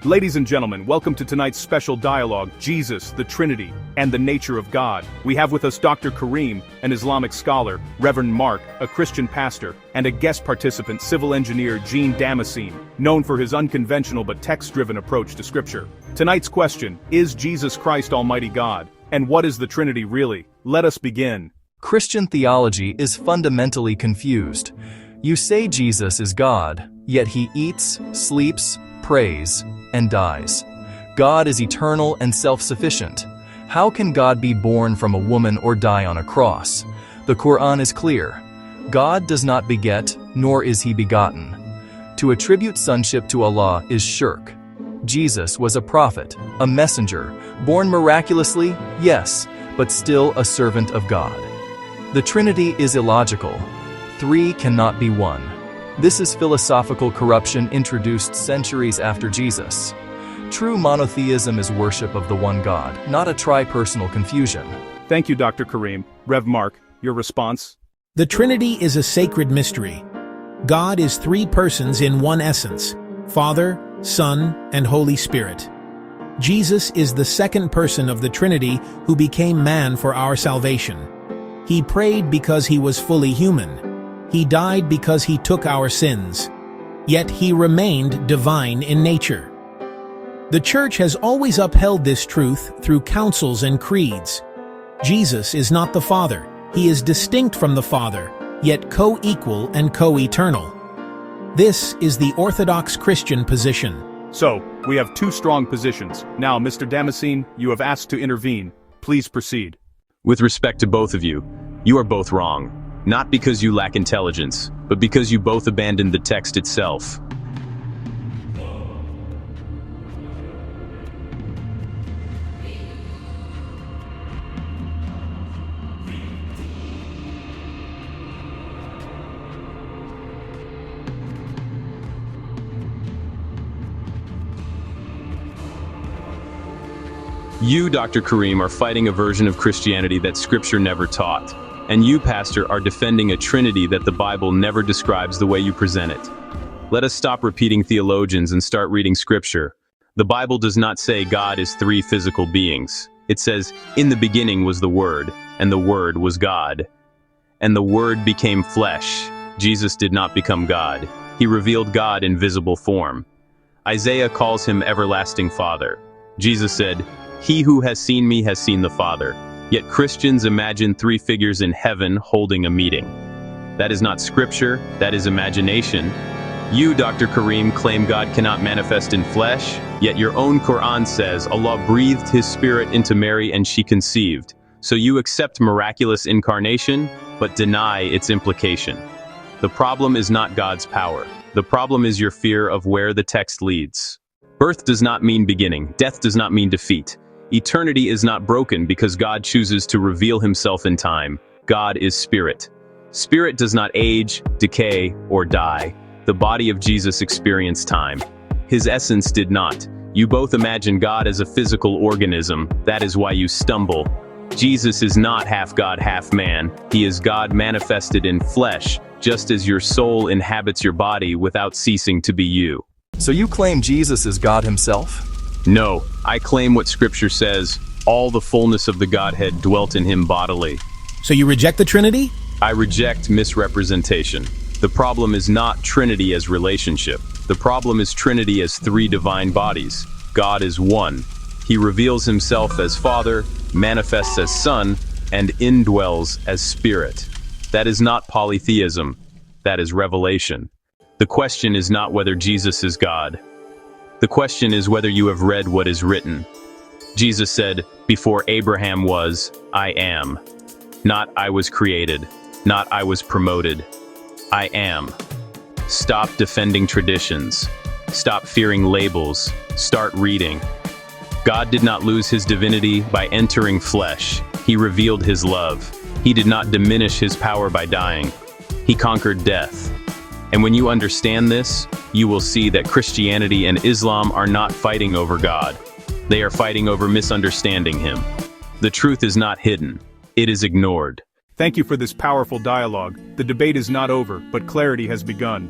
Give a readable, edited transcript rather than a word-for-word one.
Ladies and gentlemen, welcome to tonight's special dialogue, Jesus, the Trinity, and the Nature of God. We have with us Dr. Kareem, an Islamic scholar, Reverend Mark, a Christian pastor, and a guest participant, civil engineer Jean Damascene, known for his unconventional but text-driven approach to Scripture. Tonight's question, is Jesus Christ Almighty God? And what is the Trinity really? Let us begin. Christian theology is fundamentally confused. You say Jesus is God, yet he eats, sleeps, prays, and dies. God is eternal and self-sufficient. How can God be born from a woman or die on a cross? The Qur'an is clear. God does not beget, nor is he begotten. To attribute sonship to Allah is shirk. Jesus was a prophet, a messenger, born miraculously, yes, but still a servant of God. The Trinity is illogical. Three cannot be one. This is philosophical corruption introduced centuries after Jesus. True monotheism is worship of the one God, not a tri-personal confusion. Thank you, Dr. Kareem. Rev Mark, your response? The Trinity is a sacred mystery. God is three persons in one essence: Father, Son, and Holy Spirit. Jesus is the second person of the Trinity who became man for our salvation. He prayed because he was fully human. He died because he took our sins. Yet he remained divine in nature. The Church has always upheld this truth through councils and creeds. Jesus is not the Father. He is distinct from the Father, yet co-equal and co-eternal. This is the Orthodox Christian position. So, we have two strong positions. Now, Mr. Damascene, you have asked to intervene. Please proceed. With respect to both of you, you are both wrong. Not because you lack intelligence, but because you both abandoned the text itself. You, Dr. Kareem, are fighting a version of Christianity that Scripture never taught. And you, Pastor, are defending a Trinity that the Bible never describes the way you present it. Let us stop repeating theologians and start reading Scripture. The Bible does not say God is three physical beings. It says, "In the beginning was the Word, and the Word was God. And the Word became flesh." Jesus did not become God. He revealed God in visible form. Isaiah calls him Everlasting Father. Jesus said, "He who has seen me has seen the Father." Yet Christians imagine three figures in heaven holding a meeting. That is not Scripture, that is imagination. You, Dr. Kareem, claim God cannot manifest in flesh, yet your own Qur'an says Allah breathed His Spirit into Mary and she conceived. So you accept miraculous incarnation, but deny its implication. The problem is not God's power. The problem is your fear of where the text leads. Birth does not mean beginning. Death does not mean defeat. Eternity is not broken because God chooses to reveal himself in time. God is spirit. Spirit does not age, decay, or die. The body of Jesus experienced time. His essence did not. You both imagine God as a physical organism. That is why you stumble. Jesus is not half God, half man. He is God manifested in flesh, just as your soul inhabits your body without ceasing to be you. So you claim Jesus is God himself? No, I claim what Scripture says, all the fullness of the Godhead dwelt in him bodily. So you reject the Trinity? I reject misrepresentation. The problem is not Trinity as relationship. The problem is Trinity as three divine bodies. God is one. He reveals himself as Father, manifests as Son, and indwells as Spirit. That is not polytheism. That is revelation. The question is not whether Jesus is God. The question is whether you have read what is written. Jesus said, "Before Abraham was, I am." Not I was created, not I was promoted. I am. Stop defending traditions. Stop fearing labels. Start reading. God did not lose his divinity by entering flesh. He revealed his love. He did not diminish his power by dying. He conquered death. And when you understand this, you will see that Christianity and Islam are not fighting over God. They are fighting over misunderstanding him. The truth is not hidden. It is ignored. Thank you for this powerful dialogue. The debate is not over, but clarity has begun.